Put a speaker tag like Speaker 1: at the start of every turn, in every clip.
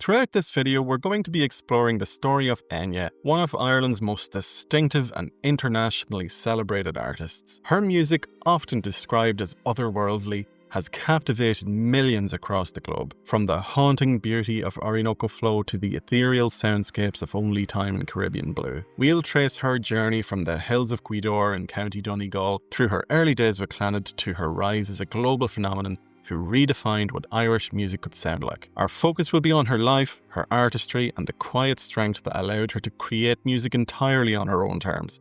Speaker 1: Throughout this video, we're going to be exploring the story of Enya, one of Ireland's most distinctive and internationally celebrated artists. Her music, often described as otherworldly, has captivated millions across the globe, from the haunting beauty of Orinoco Flow to the ethereal soundscapes of Only Time in Caribbean Blue. We'll trace her journey from the hills of Gweedore in County Donegal, through her early days with Clannad to her rise as a global phenomenon who redefined what Irish music could sound like. Our focus will be on her life, her artistry, and the quiet strength that allowed her to create music entirely on her own terms.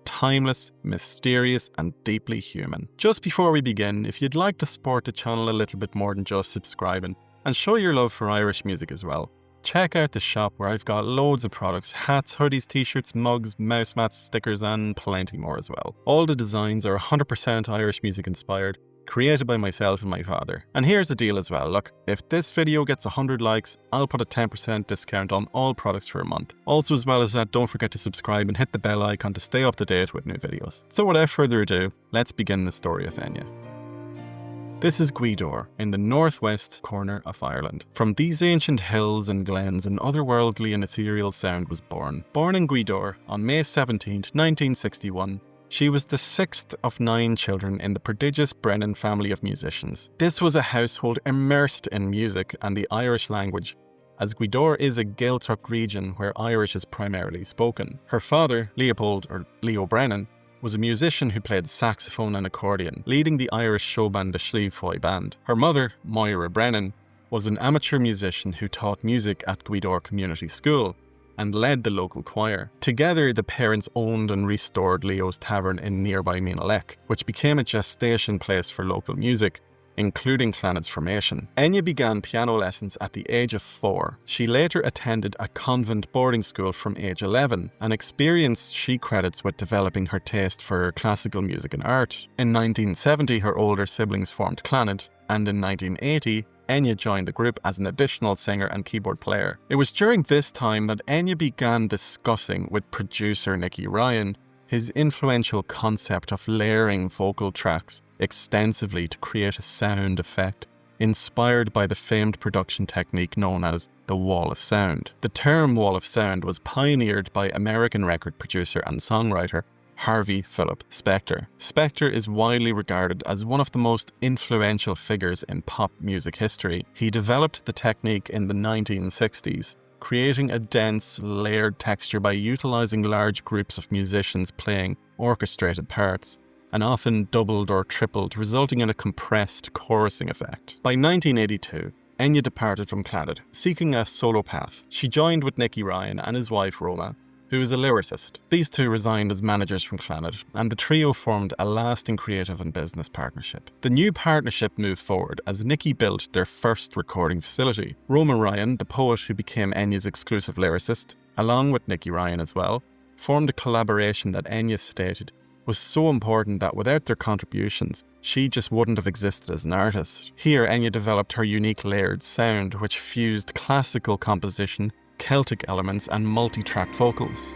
Speaker 1: Timeless, mysterious, and deeply human. Just before we begin, if you'd like to support the channel a little bit more than just subscribing, and show your love for Irish music as well, check out the shop where I've got loads of products: hats, hoodies, t-shirts, mugs, mouse mats, stickers, and plenty more as well. All the designs are 100% Irish music inspired, created by myself and my father. And here's the deal as well, look, if this video gets 100 likes, I'll put a 10% discount on all products for a month. Also, as well as that, don't forget to subscribe and hit the bell icon to stay up to date with new videos. So without further ado, let's begin the story of Enya. This is Gweedore, in the northwest corner of Ireland. From these ancient hills and glens, an otherworldly and ethereal sound was born. Born in Gweedore on May 17, 1961, she was the sixth of 9 children in the prodigious Brennan family of musicians. This was a household immersed in music and the Irish language, as Gweedore is a Gaeltacht region where Irish is primarily spoken. Her father, Leopold, or Leo Brennan, was a musician who played saxophone and accordion, leading the Irish show band the Sliabh Foy Band. Her mother, Moira Brennan, was an amateur musician who taught music at Gweedore Community School and led the local choir. Together, the parents owned and restored Leo's Tavern in nearby Meenalek, which became a gestation place for local music, including Clannad's formation. Enya began piano lessons at the age of 4. She later attended a convent boarding school from age 11, an experience she credits with developing her taste for classical music and art. In 1970, her older siblings formed Clannad, and in 1980, Enya joined the group as an additional singer and keyboard player. It was during this time that Enya began discussing with producer Nicky Ryan his influential concept of layering vocal tracks extensively to create a sound effect, inspired by the famed production technique known as the wall of sound. The term wall of sound was pioneered by American record producer and songwriter Harvey Philip Spector. Spector is widely regarded as one of the most influential figures in pop music history. He developed the technique in the 1960s, creating a dense, layered texture by utilizing large groups of musicians playing orchestrated parts, and often doubled or tripled, resulting in a compressed chorusing effect. By 1982, Enya departed from Clannad, seeking a solo path. She joined with Nicky Ryan and his wife Roma, who is a lyricist. These two resigned as managers from Clannad, and the trio formed a lasting creative and business partnership. The new partnership moved forward as Nicky built their first recording facility. Roma Ryan, the poet who became Enya's exclusive lyricist, along with Nicky Ryan as well, formed a collaboration that Enya stated was so important that without their contributions, she just wouldn't have existed as an artist. Here, Enya developed her unique layered sound, which fused classical composition, Celtic elements, and multi-tracked vocals.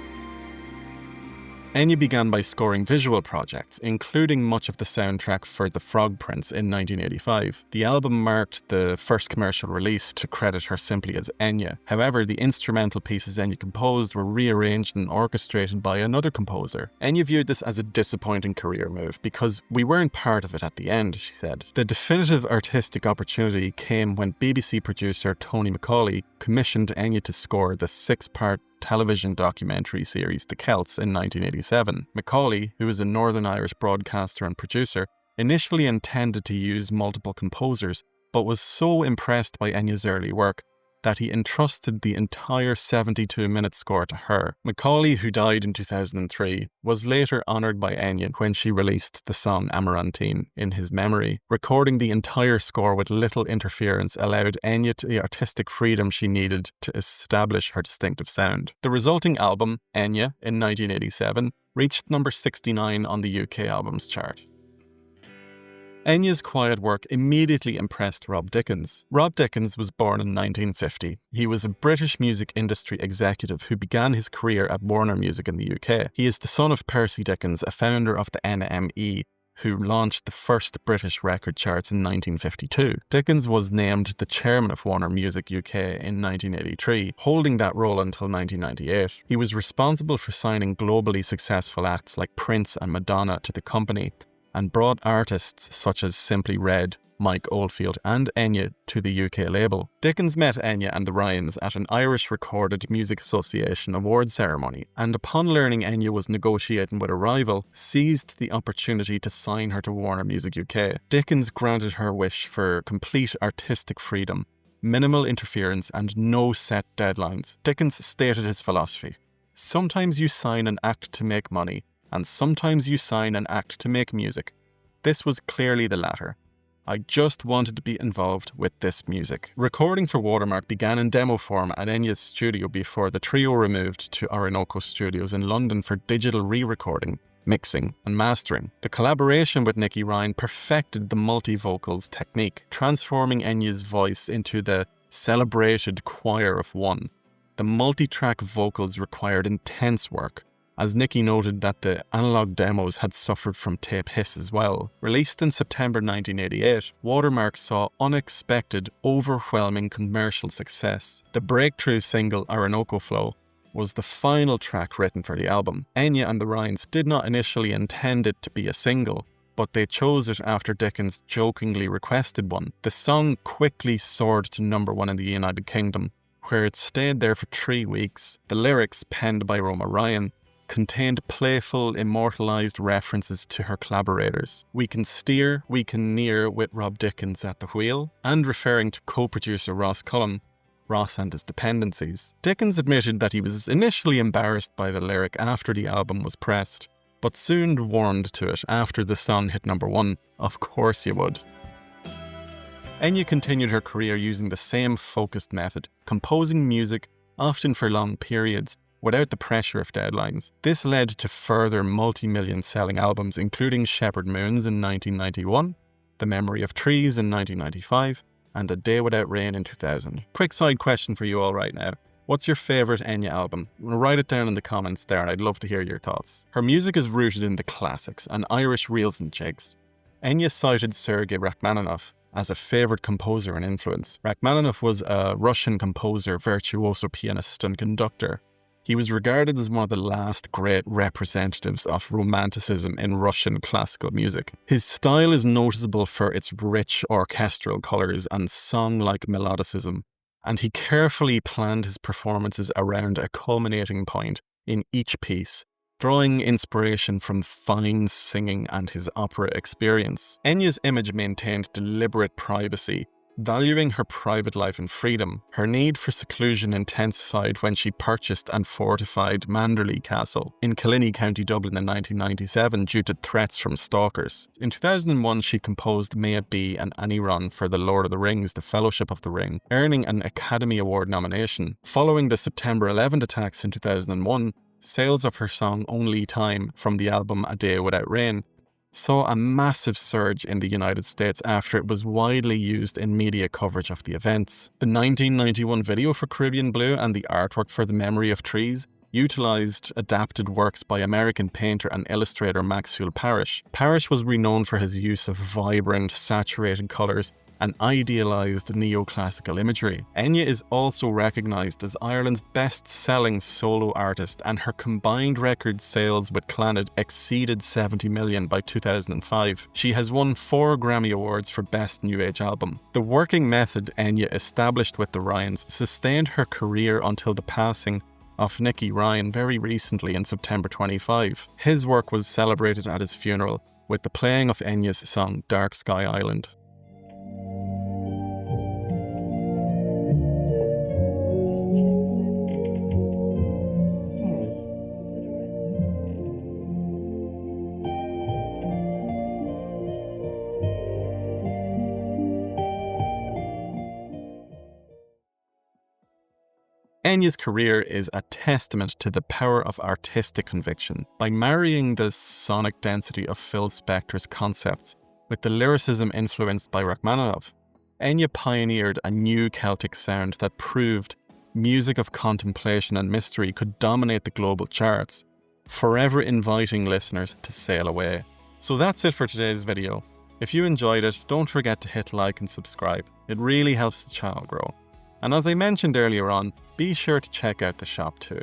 Speaker 1: Enya began by scoring visual projects, including much of the soundtrack for The Frog Prince in 1985. The album marked the first commercial release to credit her simply as Enya. However, the instrumental pieces Enya composed were rearranged and orchestrated by another composer. Enya viewed this as a disappointing career move because we weren't part of it at the end, she said. The definitive artistic opportunity came when BBC producer Tony Macaulay commissioned Enya to score the 6-part television documentary series The Celts in 1987. Macaulay, who is a Northern Irish broadcaster and producer, initially intended to use multiple composers, but was so impressed by Enya's early work that he entrusted the entire 72-minute score to her. Macaulay, who died in 2003, was later honoured by Enya when she released the song Amarantine in his memory. Recording the entire score with little interference allowed Enya the artistic freedom she needed to establish her distinctive sound. The resulting album, Enya, in 1987, reached number 69 on the UK albums chart. Enya's quiet work immediately impressed Rob Dickens. Rob Dickens was born in 1950. He was a British music industry executive who began his career at Warner Music in the UK. He is the son of Percy Dickens, a founder of the NME, who launched the first British record charts in 1952. Dickens was named the chairman of Warner Music UK in 1983, holding that role until 1998. He was responsible for signing globally successful acts like Prince and Madonna to the company, and brought artists such as Simply Red, Mike Oldfield and Enya to the UK label. Dickens met Enya and the Ryans at an Irish Recorded Music Association award ceremony, and upon learning Enya was negotiating with a rival, seized the opportunity to sign her to Warner Music UK. Dickens granted her wish for complete artistic freedom, minimal interference and no set deadlines. Dickens stated his philosophy: sometimes you sign an act to make money, and sometimes you sign an act to make music. This was clearly the latter. I just wanted to be involved with this music. Recording for Watermark began in demo form at Enya's studio before the trio removed to Orinoco Studios in London for digital re-recording, mixing and mastering. The collaboration with Nicky Ryan perfected the multi-vocals technique, transforming Enya's voice into the celebrated choir of one. The multi-track vocals required intense work, as Nicky noted that the analog demos had suffered from tape hiss as well. Released in September 1988, Watermark saw unexpected, overwhelming commercial success. The breakthrough single Orinoco Flow was the final track written for the album. Enya and the Ryans did not initially intend it to be a single, but they chose it after Dickens jokingly requested one. The song quickly soared to #1 in the United Kingdom, where it stayed there for 3 weeks. The lyrics, penned by Roma Ryan, contained playful, immortalised references to her collaborators. We can steer, we can near with Rob Dickens at the wheel, and referring to co-producer Ross Cullum, Ross and his dependencies. Dickens admitted that he was initially embarrassed by the lyric after the album was pressed, but soon warmed to it after the song hit #1. Of course you would. Enya continued her career using the same focused method, composing music, often for long periods, without the pressure of deadlines. This led to further multi-million selling albums, including Shepherd Moons in 1991, The Memory of Trees in 1995, and A Day Without Rain in 2000. Quick side question for you all right now. What's your favourite Enya album? Write it down in the comments there and I'd love to hear your thoughts. Her music is rooted in the classics and Irish reels and jigs. Enya cited Sergei Rachmaninoff as a favourite composer and influence. Rachmaninoff was a Russian composer, virtuoso pianist and conductor. He was regarded as one of the last great representatives of Romanticism in Russian classical music. His style is noticeable for its rich orchestral colours and song-like melodicism, and he carefully planned his performances around a culminating point in each piece, drawing inspiration from fine singing and his opera experience. Enya's image maintained deliberate privacy, valuing her private life and freedom. Her need for seclusion intensified when she purchased and fortified Manderley Castle in Killiney, County Dublin in 1997 due to threats from stalkers. In 2001, she composed May It Be and Aniron for The Lord of the Rings, The Fellowship of the Ring, earning an Academy Award nomination. Following the September 11 attacks in 2001, sales of her song Only Time from the album A Day Without Rain saw a massive surge in the United States after it was widely used in media coverage of the events. The 1991 video for Caribbean Blue and the artwork for The Memory of Trees utilised adapted works by American painter and illustrator Maxfield Parrish. Parrish was renowned for his use of vibrant, saturated colours and idealised neoclassical imagery. Enya is also recognised as Ireland's best-selling solo artist, and her combined record sales with Clannad exceeded 70 million by 2005. She has won 4 Grammy Awards for Best New Age Album. The working method Enya established with the Ryans sustained her career until the passing of Nicky Ryan very recently in September 25. His work was celebrated at his funeral with the playing of Enya's song Dark Sky Island. Enya's career is a testament to the power of artistic conviction. By marrying the sonic density of Phil Spector's concepts with the lyricism influenced by Rachmaninoff, Enya pioneered a new Celtic sound that proved music of contemplation and mystery could dominate the global charts, forever inviting listeners to sail away. So that's it for today's video. If you enjoyed it, don't forget to hit like and subscribe. It really helps the channel grow. And as I mentioned earlier on, be sure to check out the shop too,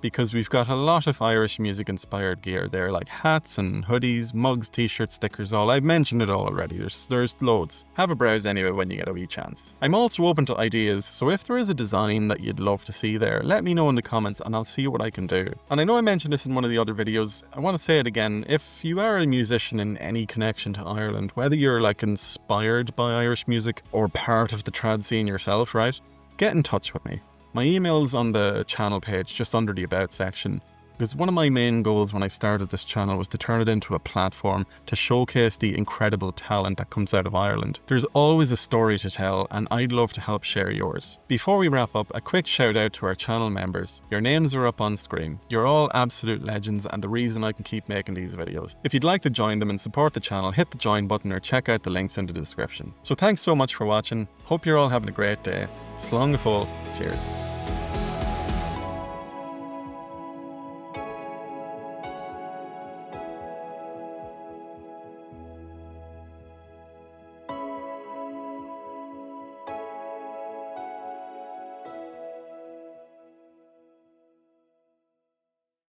Speaker 1: because we've got a lot of Irish music inspired gear there, like hats and hoodies, mugs, t-shirts, stickers, all. I've mentioned it all already, there's loads. Have a browse anyway when you get a wee chance. I'm also open to ideas, so if there is a design that you'd love to see there, let me know in the comments and I'll see what I can do. And I know I mentioned this in one of the other videos, I want to say it again, if you are a musician in any connection to Ireland, whether you're like inspired by Irish music or part of the trad scene yourself, right? Get in touch with me. My email's on the channel page just under the About section, because one of my main goals when I started this channel was to turn it into a platform to showcase the incredible talent that comes out of Ireland. There's always a story to tell and I'd love to help share yours. Before we wrap up, a quick shout out to our channel members. Your names are up on screen. You're all absolute legends and the reason I can keep making these videos. If you'd like to join them and support the channel, hit the join button or check out the links in the description. So thanks so much for watching. Hope you're all having a great day. Slán go fóill. Cheers.